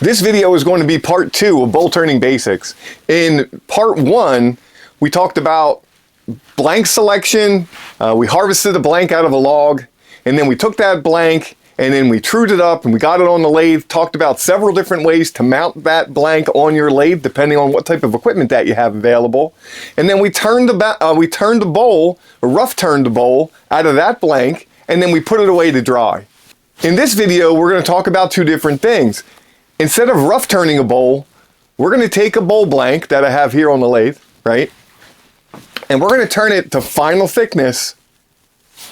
This video is going to be part 2 of bowl turning basics. In part 1, we talked about blank selection. We harvested a blank out of a log, and then we took that blank and then we trued it up and we got it on the lathe. Talked about several different ways to mount that blank on your lathe depending on what type of equipment that you have available. And then we turned the bowl, or rough turned the bowl out of that blank, and then we put it away to dry. In this video, we're going to talk about 2 different things. Instead of rough turning a bowl, we're going to take a bowl blank that I have here on the lathe, right? And we're going to turn it to final thickness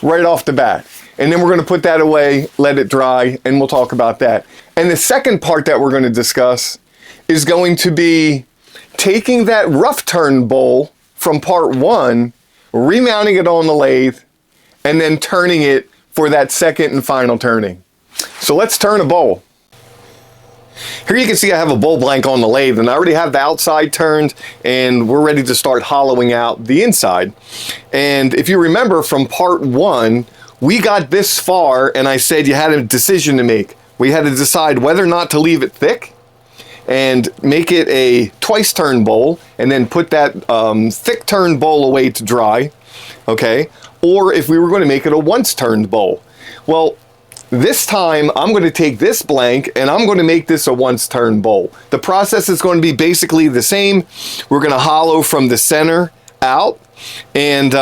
right off the bat. And then we're going to put that away, let it dry, and we'll talk about that. And the second part that we're going to discuss is going to be taking that rough turn bowl from part 1, remounting it on the lathe, and then turning it for that second and final turning. So let's turn a bowl. Here you can see I have a bowl blank on the lathe, and I already have the outside turned, and we're ready to start hollowing out the inside. And if you remember from part 1, we got this far and I said you had a decision to make. We had to decide whether or not to leave it thick and make it a twice turn bowl and then put that thick turned bowl away to dry, okay? Or if we were going to make it a once turned bowl. Well, this time I'm going to take this blank and I'm going to make this a once turned bowl. The process is going to be basically the same. We're going to hollow from the center out, and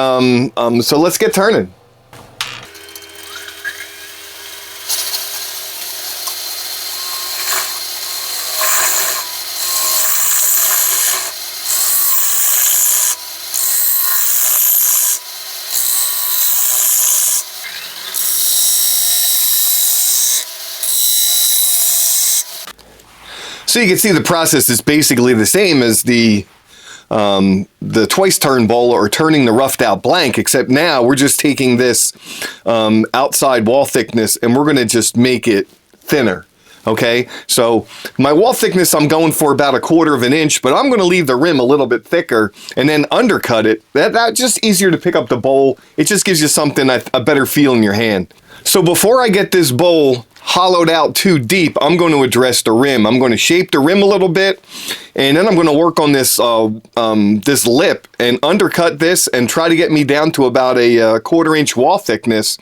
so let's get turning. So you can see the process is basically the same as the twice turn bowl or turning the roughed out blank, except now we're just taking this outside wall thickness and we're going to just make it thinner. Okay, so my wall thickness I'm going for about 1/4 inch, but I'm going to leave the rim a little bit thicker and then undercut it. That's just easier to pick up the bowl. It just gives you something, a better feel in your hand. So before I get this bowl hollowed out too deep, I'm going to address the rim. I'm going to shape the rim a little bit, and then I'm going to work on this this lip and undercut this and try to get me down to about a 1/4 inch wall thickness.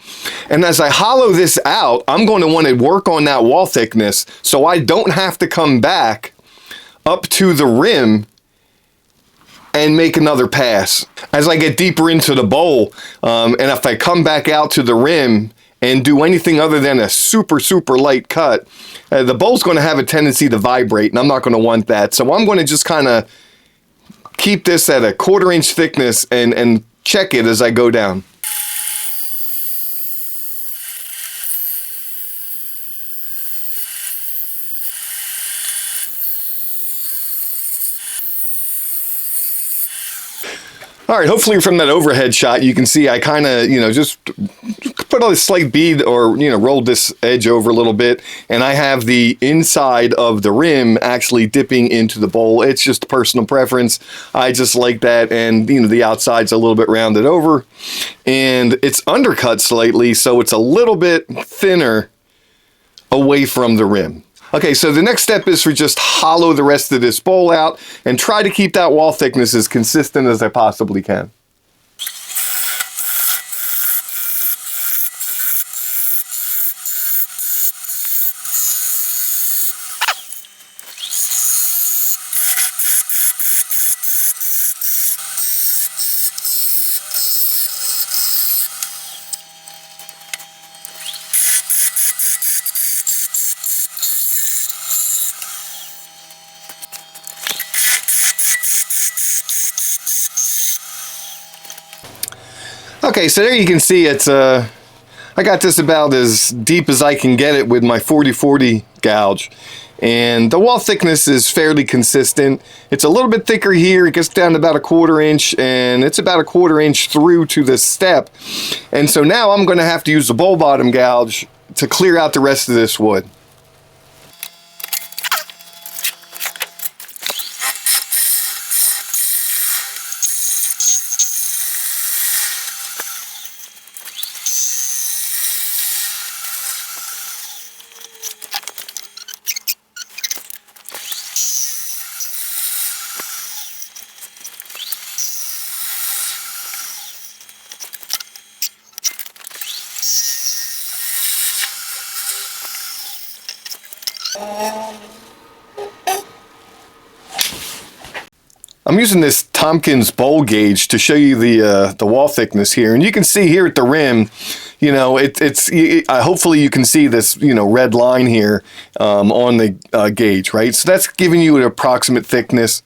And as I hollow this out, I'm going to want to work on that wall thickness so I don't have to come back up to the rim and make another pass. As I get deeper into the bowl, and if I come back out to the rim and do anything other than a super light cut, the bowl's going to have a tendency to vibrate, and I'm not going to want that. So I'm going to just kind of keep this at a 1/4 inch thickness and check it as I go down. All right, hopefully from that overhead shot, you can see I kind of, just put a slight bead or, rolled this edge over a little bit, and I have the inside of the rim actually dipping into the bowl. It's just personal preference. I just like that, and, the outside's a little bit rounded over, and it's undercut slightly, so it's a little bit thinner away from the rim. Okay, so the next step is to just hollow the rest of this bowl out and try to keep that wall thickness as consistent as I possibly can. Okay, so there you can see it's I got this about as deep as I can get it with my 40/40 gouge, and the wall thickness is fairly consistent. It's a little bit thicker here. It gets down to about 1/4 inch, and it's about 1/4 inch through to this step. And so now I'm going to have to use the bowl bottom gouge to clear out the rest of this wood. I'm using this Tompkins bowl gauge to show you the wall thickness here, and you can see here at the rim, you know, hopefully you can see this, you know, red line here on the gauge, right? So that's giving you an approximate thickness,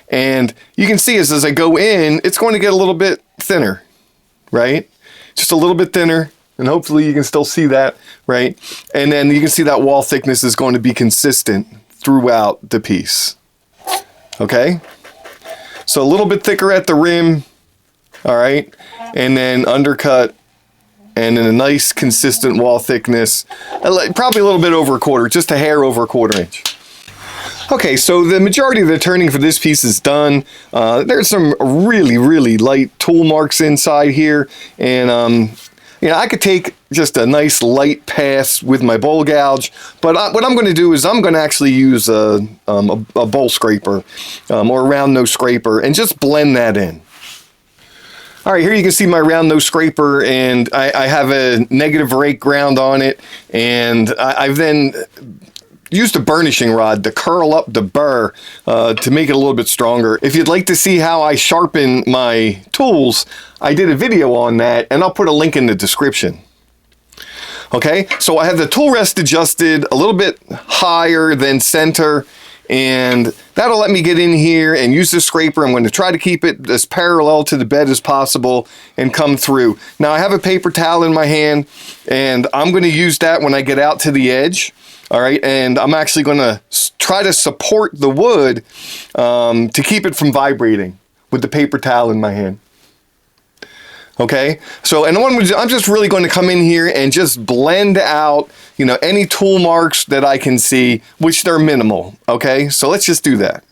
and you can see as I go in, it's going to get a little bit thinner, right? Just a little bit thinner, and hopefully you can still see that, right? And then you can see that wall thickness is going to be consistent throughout the piece, okay? So a little bit thicker at the rim, all right, and then undercut, and then a nice consistent wall thickness, probably a little bit over a quarter, just a hair over a quarter inch. Okay, so the majority of the turning for this piece is done. There's some really, really light tool marks inside here, and you know, I could take just a nice light pass with my bowl gouge, but what I'm going to do is I'm going to actually use a bowl scraper or a round nose scraper and just blend that in. All right, here you can see my round nose scraper, and I have a negative rake ground on it, and I've then used a burnishing rod to curl up the burr to make it a little bit stronger. If you'd like to see how I sharpen my tools, I did a video on that, and I'll put a link in the description. Okay, so I have the tool rest adjusted a little bit higher than center, and that'll let me get in here and use the scraper. I'm going to try to keep it as parallel to the bed as possible and come through. Now I have a paper towel in my hand, and I'm going to use that when I get out to the edge. All right, and I'm actually going to try to support the wood to keep it from vibrating with the paper towel in my hand. Okay, so and I'm just really going to come in here and just blend out, you know, any tool marks that I can see, which they're minimal. Okay, so let's just do that.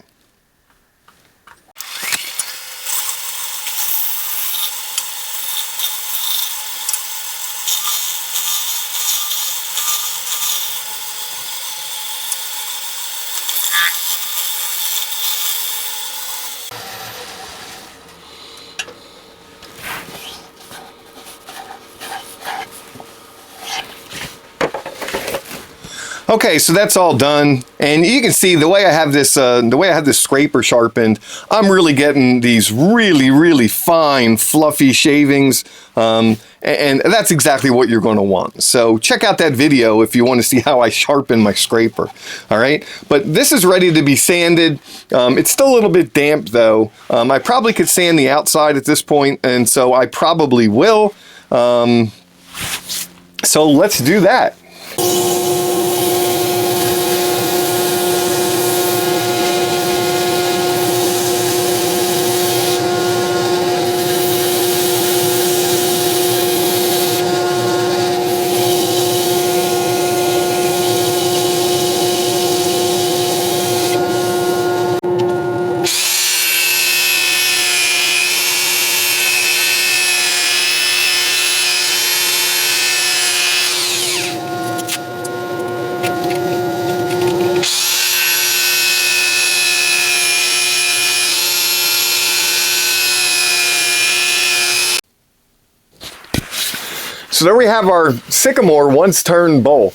Okay, so that's all done, and you can see the way I have this scraper sharpened, I'm really getting these really, really fine, fluffy shavings, and that's exactly what you're going to want. So check out that video if you want to see how I sharpen my scraper. All right, but this is ready to be sanded. It's still a little bit damp though. I probably could sand the outside at this point, and so I probably will. So let's do that. So there we have our Sycamore once turned bowl.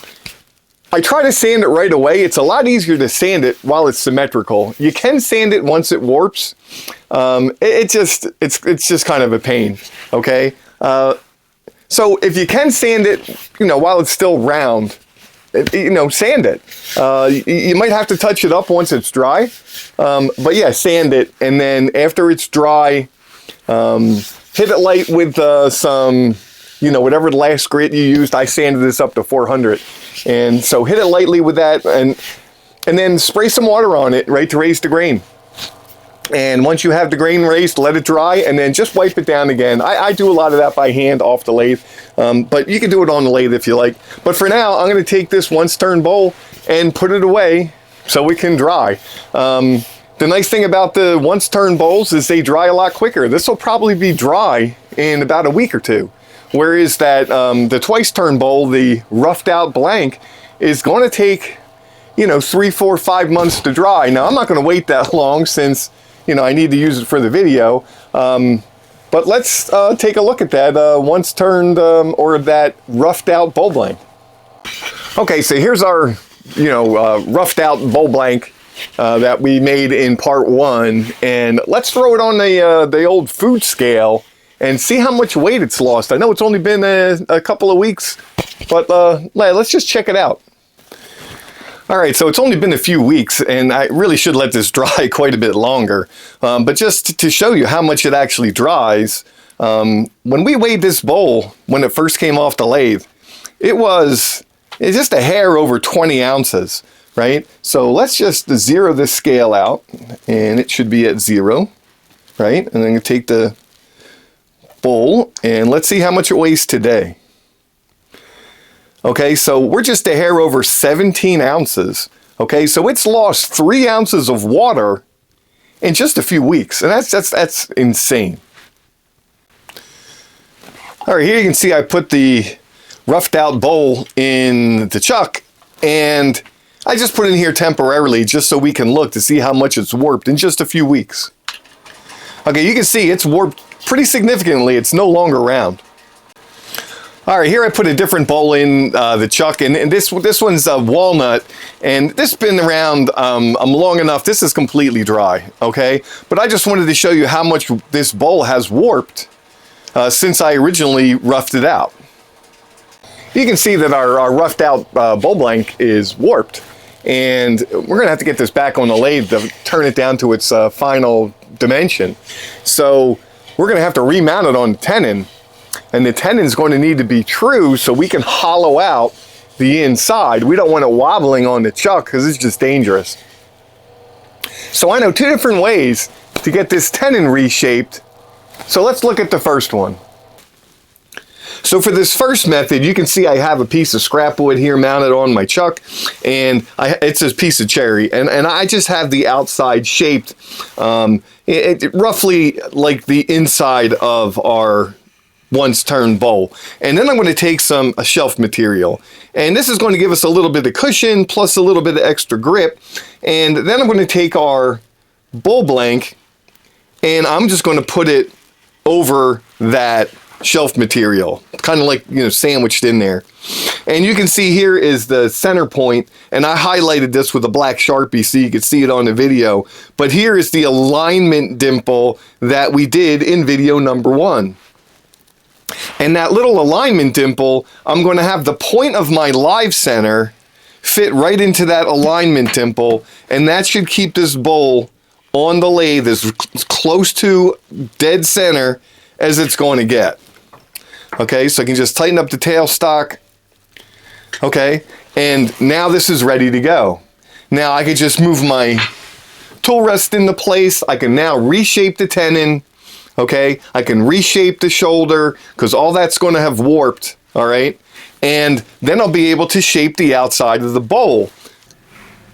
I try to sand it right away. It's a lot easier to sand it while it's symmetrical. You can sand it once it warps. It's just kind of a pain, okay? So if you can sand it, you know, while it's still round, you know, sand it. You might have to touch it up once it's dry, but yeah, sand it, and then after it's dry, hit it light with some, you know, whatever the last grit you used. I sanded this up to 400, and so hit it lightly with that, and then spray some water on it, right, to raise the grain. And once you have the grain raised, let it dry, and then just wipe it down again. I do a lot of that by hand off the lathe, but you can do it on the lathe if you like. But for now, I'm going to take this once turned bowl and put it away so it can dry. The nice thing about the once turned bowls is they dry a lot quicker. This will probably be dry in about a week or two. Whereas that the twice turned bowl, the roughed out blank, is going to take, you know, 3, 4, 5 months to dry. Now I'm not going to wait that long since, you know, I need to use it for the video. But let's take a look at that once turned or that roughed out bowl blank. Okay, so here's our roughed out bowl blank that we made in part 1, and let's throw it on the old food scale and see how much weight it's lost. I know it's only been a couple of weeks, but let's just check it out. All right, so it's only been a few weeks, and I really should let this dry quite a bit longer. But just to show you how much it actually dries, when we weighed this bowl when it first came off the lathe, it's just a hair over 20 ounces, right? So let's just zero this scale out, and it should be at 0, right? And then you take the bowl, and let's see how much it weighs today. Okay, so we're just a hair over 17 ounces. Okay, so it's lost 3 ounces of water in just a few weeks, and that's insane. All right, here you can see I put the roughed out bowl in the chuck, and I just put it in here temporarily just so we can look to see how much it's warped in just a few weeks. Okay, you can see it's warped pretty significantly. It's no longer round. All right, here I put a different bowl in the chuck, and this one's a walnut, and this has been around long enough. This is completely dry, okay? But I just wanted to show you how much this bowl has warped since I originally roughed it out. You can see that our roughed out bowl blank is warped, and we're gonna have to get this back on the lathe to turn it down to its final dimension. So we're gonna have to remount it on the tenon. And the tenon is going to need to be true so we can hollow out the inside. We don't want it wobbling on the chuck because it's just dangerous. So I know 2 different ways to get this tenon reshaped. So let's look at the first one. So for this first method, you can see I have a piece of scrap wood here mounted on my chuck, and it's a piece of cherry, and I just have the outside shaped roughly like the inside of our once turned bowl. And then I'm going to take a shelf material, and this is going to give us a little bit of cushion plus a little bit of extra grip. And then I'm going to take our bowl blank, and I'm just going to put it over that shelf material, kind of like, sandwiched in there. And you can see here is the center point, and I highlighted this with a black Sharpie so you could see it on the video. But here is the alignment dimple that we did in video number 1. And that little alignment dimple, I'm going to have the point of my live center fit right into that alignment dimple, and that should keep this bowl on the lathe as close to dead center as it's going to get. Okay, so I can just tighten up the tailstock. Okay, and now this is ready to go. Now I can just move my tool rest into place. I can now reshape the tenon. Okay, I can reshape the shoulder because all that's going to have warped, all right? And then I'll be able to shape the outside of the bowl.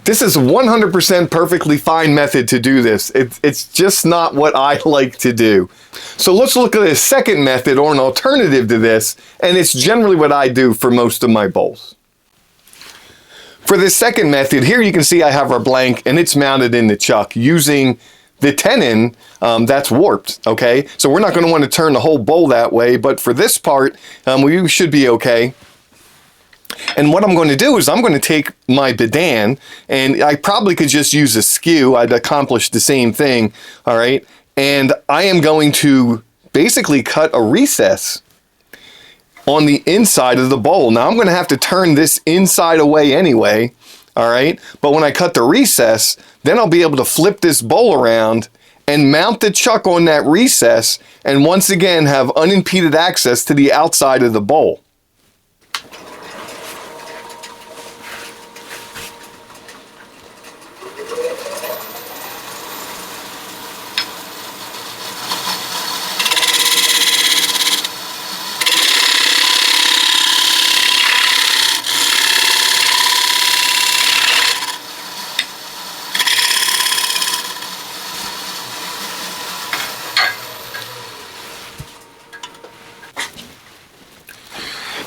This is a 100% perfectly fine method to do this. It's just not what I like to do. So let's look at a second method or an alternative to this, and it's generally what I do for most of my bowls. For this second method, here you can see I have our blank, and it's mounted in the chuck using the tenon that's warped, okay? So we're not going to want to turn the whole bowl that way, but for this part, we should be okay. And what I'm going to do is I'm going to take my bidan, and I probably could just use a skew. I'd accomplish the same thing, all right? And I am going to basically cut a recess on the inside of the bowl. Now I'm going to have to turn this inside away anyway, all right? But when I cut the recess, then I'll be able to flip this bowl around and mount the chuck on that recess, and once again have unimpeded access to the outside of the bowl.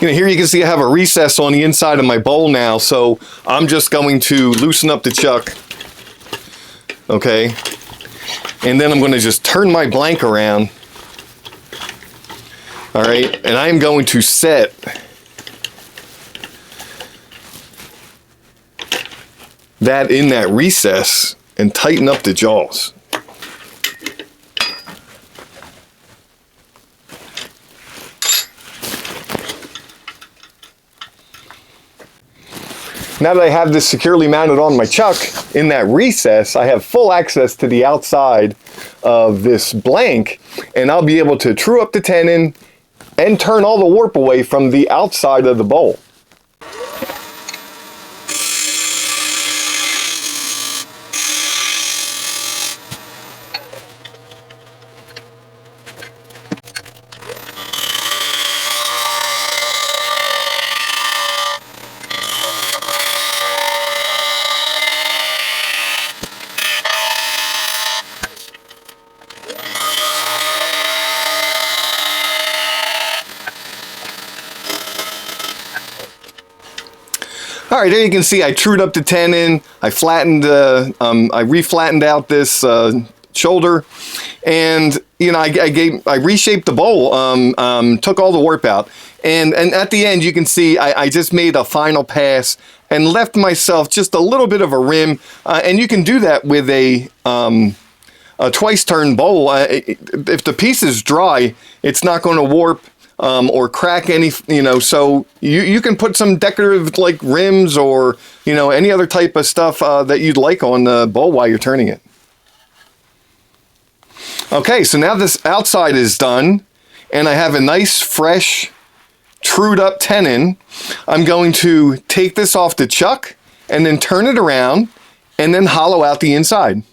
Here you can see I have a recess on the inside of my bowl now, so I'm just going to loosen up the chuck, okay? And then I'm going to just turn my blank around, all right? And I'm going to set that in that recess and tighten up the jaws. Now that I have this securely mounted on my chuck, in that recess, I have full access to the outside of this blank, and I'll be able to true up the tenon and turn all the warp away from the outside of the bowl. All right, there you can see I trued up the tenon. I flattened, I re-flattened out this shoulder, and you know, I reshaped the bowl, took all the warp out, and at the end you can see I just made a final pass and left myself just a little bit of a rim, and you can do that with a twice turned bowl. If the piece is dry, it's not going to warp or crack any, you know, so you can put some decorative like rims or, you know, any other type of stuff that you'd like on the bowl while you're turning it. Okay, so now this outside is done and I have a nice fresh trued up tenon. I'm going to take this off the chuck and then turn it around and then hollow out the inside.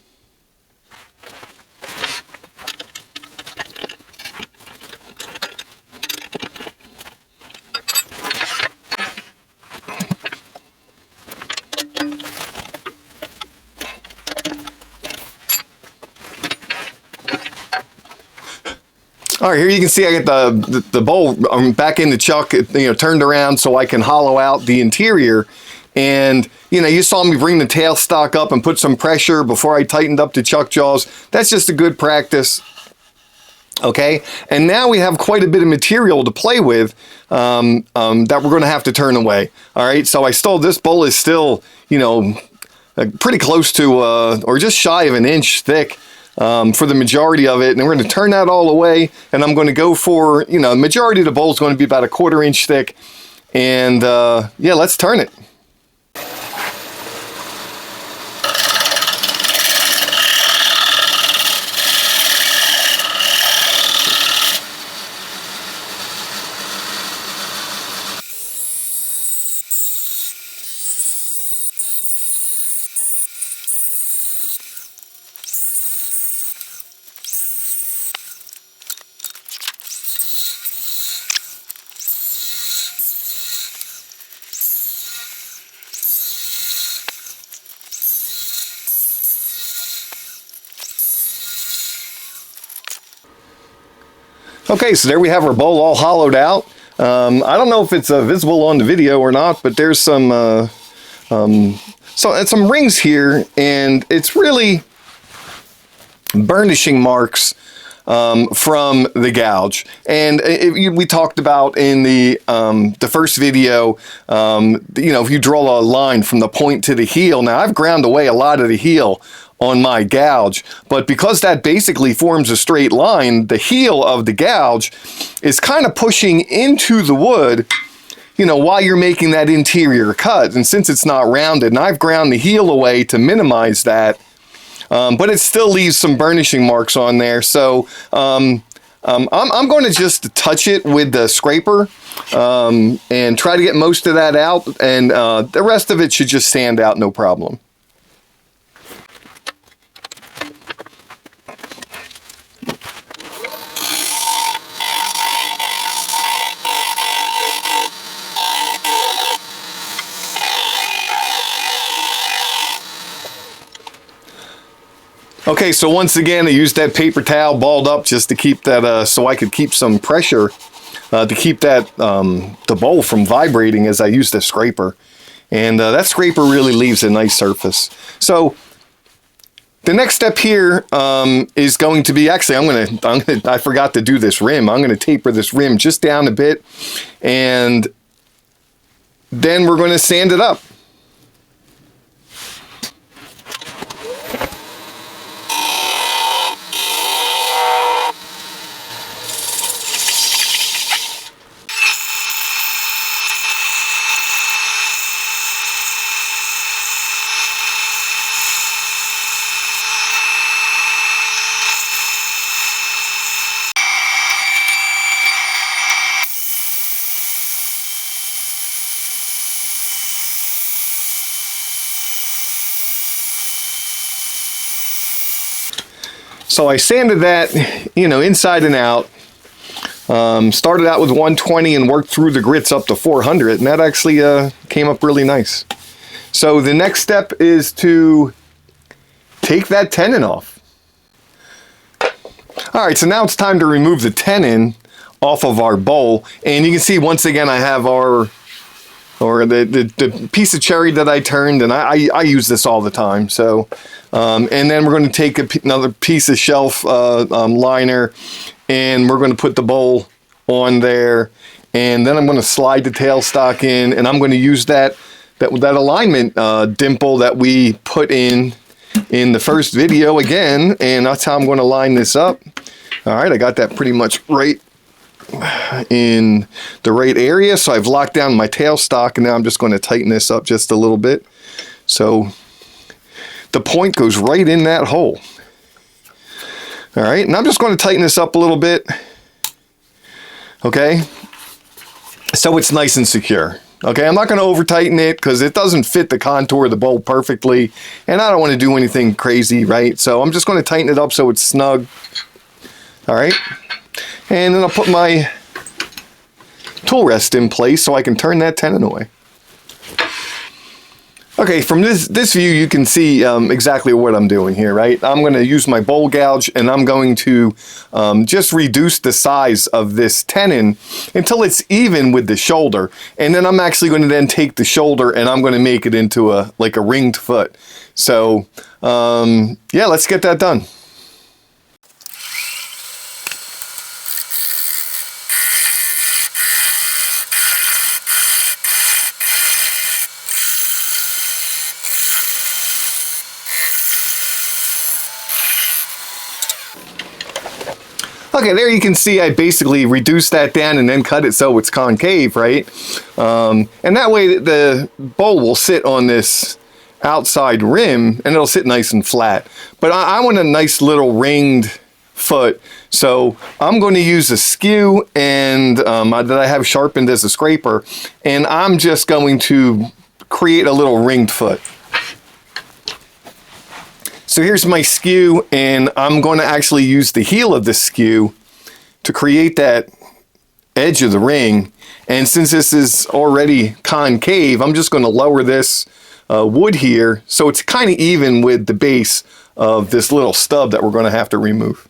All right, here you can see I get the bowl back in the chuck, you know, turned around so I can hollow out the interior. And, you know, you saw me bring the tailstock up and put some pressure before I tightened up the chuck jaws. That's just a good practice. Okay, and now we have quite a bit of material to play with that we're going to have to turn away. All right, so this bowl is still, you know, pretty close to or just shy of an inch thick. For the majority of it, and we're going to turn that all away, and I'm going to go for, you know, the majority of the bowl is going to be about a 1/4 inch thick, and yeah, let's turn it. Okay, so there we have our bowl all hollowed out. I don't know if it's visible on the video or not, but there's some rings here, and it's really burnishing marks from the gouge. And we talked about in the first video, you know, if you draw a line from the point to the heel. Now I've ground away a lot of the heel on my gouge, but because that basically forms a straight line, the heel of the gouge is kind of pushing into the wood, you know, while you're making that interior cut. And since it's not rounded, and I've ground the heel away to minimize that, but it still leaves some burnishing marks on there. So I'm going to just touch it with the scraper and try to get most of that out, and the rest of it should just stand out no problem. Okay, so once again, I used that paper towel balled up just to keep that, so I could keep some pressure to keep that, the bowl from vibrating as I use the scraper. And that scraper really leaves a nice surface. So the next step here is going to be, actually, I forgot to do this rim. I'm going to taper this rim just down a bit, and then we're going to sand it up. So I sanded that, you know, inside and out. Started out with 120 and worked through the grits up to 400, and that actually came up really nice. So the next step is to take that tenon off. All right, so now it's time to remove the tenon off of our bowl, and you can see once again I have the piece of cherry that I turned, and I use this all the time. So, and then we're going to take another piece of shelf liner, and we're going to put the bowl on there, and then I'm going to slide the tailstock in, and I'm going to use that alignment dimple that we put in the first video again, and that's how I'm going to line this up. All right, I got that pretty much right in the right area, so I've locked down my tailstock, and now I'm just going to tighten this up just a little bit so the point goes right in that hole. All right, and I'm just going to tighten this up a little bit, okay, so it's nice and secure. Okay, I'm not going to over tighten it because it doesn't fit the contour of the bowl perfectly, and I don't want to do anything crazy, right? So I'm just going to tighten it up so it's snug. All right, and then I'll put my tool rest in place so I can turn that tenon away. Okay, from this view you can see exactly what I'm doing here, right? I'm going to use my bowl gouge, and I'm going to just reduce the size of this tenon until it's even with the shoulder, and then I'm actually going to then take the shoulder and I'm going to make it into like a ringed foot. So yeah, let's get that done. Okay, there you can see I basically reduced that down and then cut it so it's concave, right? And that way the bowl will sit on this outside rim and it'll sit nice and flat. But I want a nice little ringed foot, so I'm going to use a skew and that I have sharpened as a scraper, and I'm just going to create a little ringed foot. So here's my skew, and I'm going to actually use the heel of the skew to create that edge of the ring. And since this is already concave, I'm just going to lower this wood here so it's kind of even with the base of this little stub that we're going to have to remove.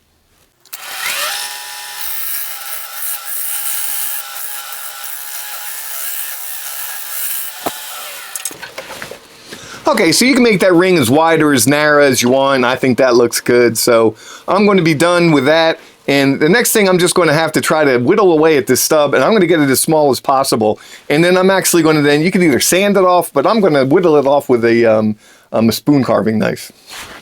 Okay, so you can make that ring as wide or as narrow as you want. I think that looks good. So I'm going to be done with that. And the next thing, I'm just going to have to try to whittle away at this stub, and I'm going to get it as small as possible. And then I'm actually going to then, you can either sand it off, but I'm going to whittle it off with a spoon carving knife.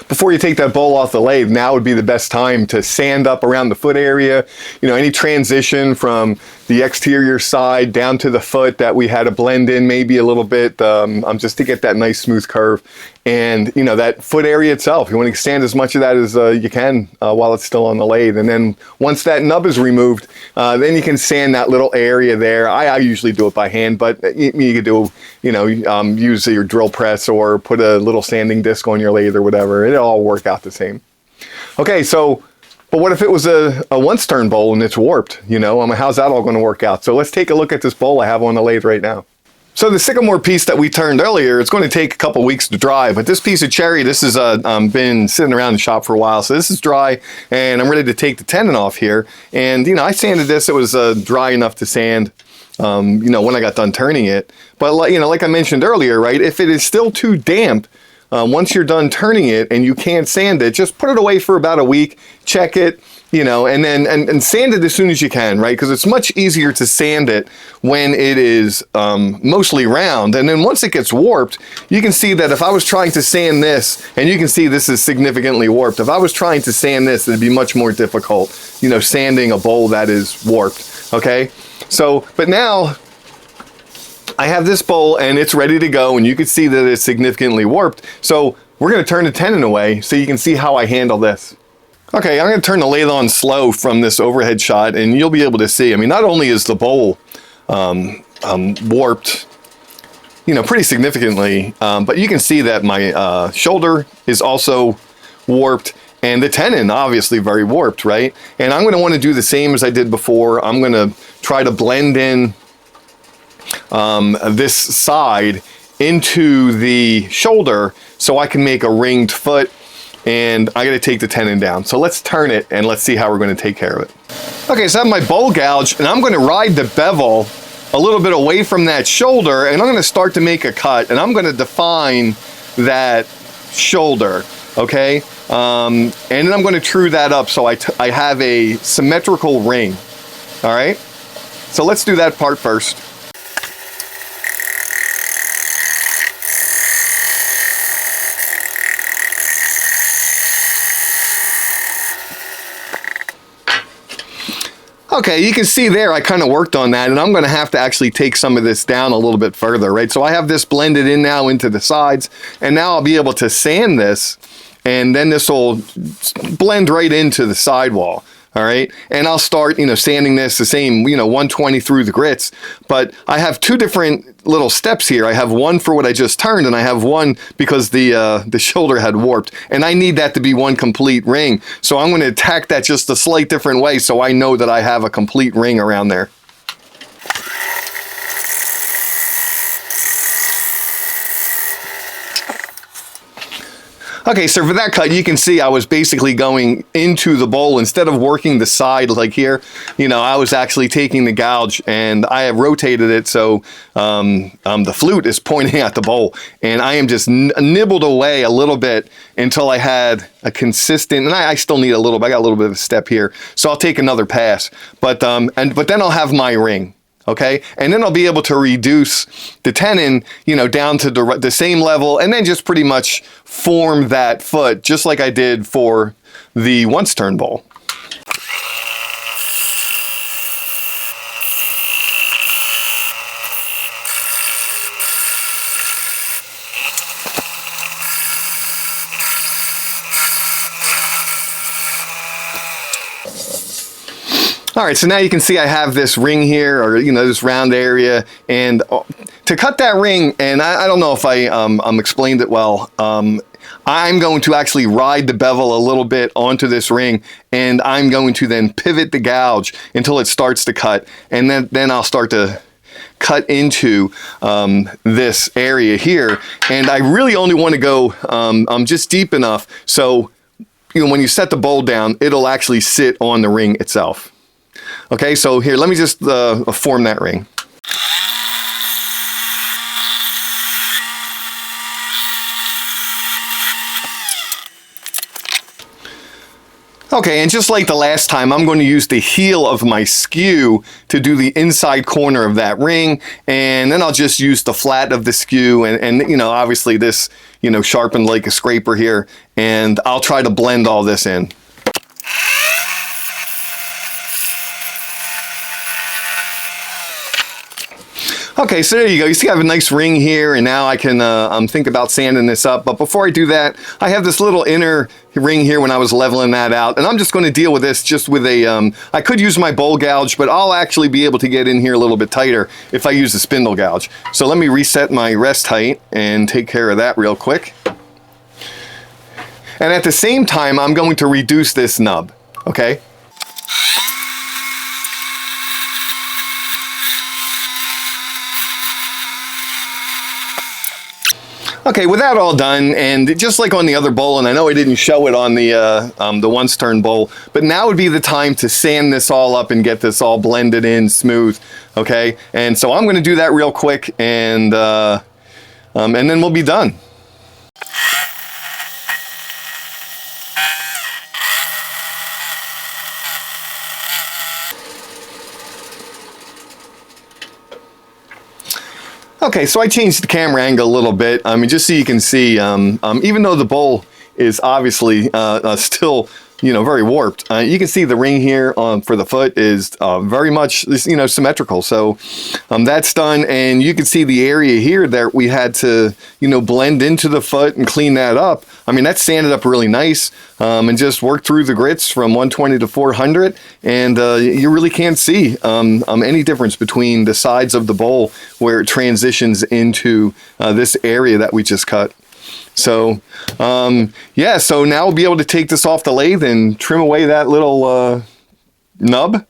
Before you take that bowl off the lathe, now would be the best time to sand up around the foot area. You know, any transition from the exterior side down to the foot that we had to blend in maybe a little bit, just to get that nice smooth curve. And you know, that foot area itself, you want to sand as much of that as you can while it's still on the lathe. And then once that nub is removed, then you can sand that little area there. I usually do it by hand, but you could do, you know, use your drill press or put a little sanding disc on your lathe or whatever. It'll all work out the same. Okay, so, but what if it was a once turn bowl and it's warped? You know, how's that all going to work out? So let's take a look at this bowl I have on the lathe right now. So the sycamore piece that we turned earlier, it's going to take a couple weeks to dry, but this piece of cherry, this has been sitting around the shop for a while, so this is dry, and I'm ready to take the tenon off here. And you know, I sanded this; it was dry enough to sand, you know, when I got done turning it. But you know, like I mentioned earlier, right? If it is still too damp, once you're done turning it and you can't sand it, just put it away for about a week, check it, you know, and then and sand it as soon as you can, right? Because it's much easier to sand it when it is mostly round. And then once it gets warped, you can see that if I was trying to sand this, and you can see this is significantly warped. If I was trying to sand this, it'd be much more difficult, you know, sanding a bowl that is warped, okay? So, but now I have this bowl and it's ready to go, and you can see that it's significantly warped. So we're going to turn the tenon away so you can see how I handle this. Okay, I'm going to turn the lathe on slow from this overhead shot, and you'll be able to see. I mean, not only is the bowl warped you know, pretty significantly. But you can see that my shoulder is also warped, and the tenon obviously very warped, right? And I'm going to want to do the same as I did before. I'm going to try to blend in this side into the shoulder so I can make a ringed foot, and I got to take the tenon down. So let's turn it and let's see how we're going to take care of it. Okay, so I have my bowl gouge, and I'm going to ride the bevel a little bit away from that shoulder, and I'm going to start to make a cut, and I'm going to define that shoulder, okay? And then I'm going to true that up so I have a symmetrical ring, all right? So let's do that part first. Okay, you can see there I kind of worked on that, and I'm going to have to actually take some of this down a little bit further, right? So I have this blended in now into the sides, and now I'll be able to sand this, and then this will blend right into the sidewall, all right? And I'll start, you know, sanding this the same, you know, 120 through the grits, but I have two different little steps here. I have one for what I just turned, and I have one because the shoulder had warped, and I need that to be one complete ring. So I'm going to attack that just a slight different way so I know that I have a complete ring around there. Okay, so for that cut, you can see I was basically going into the bowl instead of working the side like here. You know, I was actually taking the gouge, and I have rotated it so the flute is pointing at the bowl, and I am just nibbled away a little bit until I had a consistent, and I still need a little bit. I got a little bit of a step here, so I'll take another pass. But then I'll have my ring. Okay, and then I'll be able to reduce the tenon, you know, down to the same level, and then just pretty much form that foot just like I did for the once turn bowl. All right, so now you can see I have this ring here, or, you know, this round area, and to cut that ring, and I don't know if I explained it well, I'm going to actually ride the bevel a little bit onto this ring, and I'm going to then pivot the gouge until it starts to cut, and then I'll start to cut into this area here, and I really only want to go just deep enough so, you know, when you set the bowl down, it'll actually sit on the ring itself. Okay, so here, let me just form that ring. Okay, and just like the last time, I'm going to use the heel of my skew to do the inside corner of that ring, and then I'll just use the flat of the skew, and you know, obviously this, you know, sharpened like a scraper here, and I'll try to blend all this in. Okay, so there you go. You see I have a nice ring here, and now I can think about sanding this up. But before I do that, I have this little inner ring here when I was leveling that out, and I'm just going to deal with this just with a, I could use my bowl gouge, but I'll actually be able to get in here a little bit tighter if I use the spindle gouge. So let me reset my rest height and take care of that real quick. And at the same time, I'm going to reduce this nub, okay? Okay, with that all done, and just like on the other bowl, and I know I didn't show it on the once turn bowl, but now would be the time to sand this all up and get this all blended in smooth, okay? And so I'm going to do that real quick, and then we'll be done. Okay, so I changed the camera angle a little bit. I mean, just so you can see, even though the bowl is obviously still very warped. You can see the ring here for the foot is very much, symmetrical. So that's done, and you can see the area here that we had to, blend into the foot and clean that up. I mean, that's sanded up really nice, and just worked through the grits from 120 to 400, and you really can't see any difference between the sides of the bowl where it transitions into this area that we just cut. So, yeah, so now we'll be able to take this off the lathe and trim away that little nub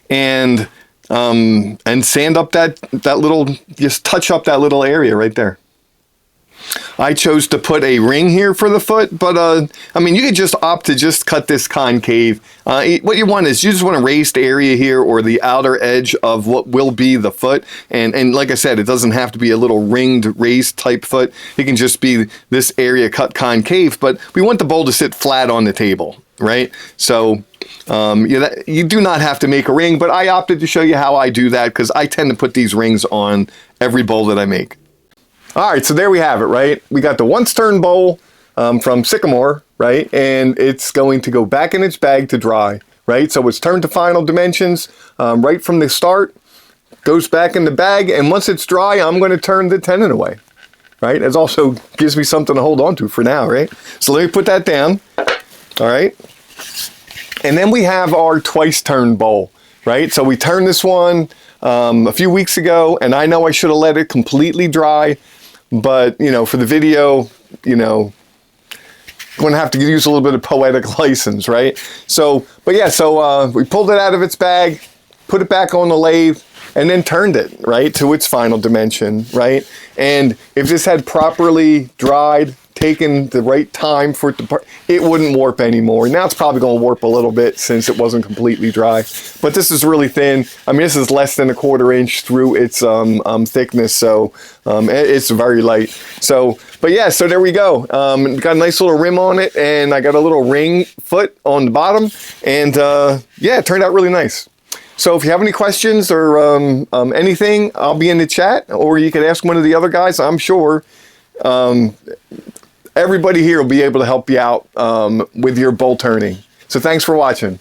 and sand up that little, just touch up that little area right there. I chose to put a ring here for the foot, but I mean, you could just opt to just cut this concave. What you want is you just want a raised area here, or the outer edge of what will be the foot. And like I said, it doesn't have to be a little ringed raised type foot. It can just be this area cut concave, but we want the bowl to sit flat on the table, right? So you do not have to make a ring, but I opted to show you how I do that because I tend to put these rings on every bowl that I make. All right, so there we have it, right? We got the once turned bowl from Sycamore, right? And it's going to go back in its bag to dry, right? So it's turned to final dimensions right from the start, goes back in the bag, and once it's dry, I'm going to turn the tenon away, right? It also gives me something to hold on to for now, right? So let me put that down, all right? And then we have our twice turned bowl, right? So we turned this one a few weeks ago, and I know I should have let it completely dry, but, for the video, going to have to use a little bit of poetic license, right? So, but yeah, so we pulled it out of its bag, put it back on the lathe, and then turned it, right, to its final dimension, right? And if this had properly dried, taken the right time for it to, it wouldn't warp anymore. Now it's probably going to warp a little bit since it wasn't completely dry. But this is really thin. I mean, this is less than 1/4 inch through its thickness, so it's very light. So, but yeah, so there we go. Got a nice little rim on it, and I got a little ring foot on the bottom, and yeah, it turned out really nice. So if you have any questions or anything, I'll be in the chat, or you can ask one of the other guys. I'm sure everybody here will be able to help you out with your bowl turning. So thanks for watching.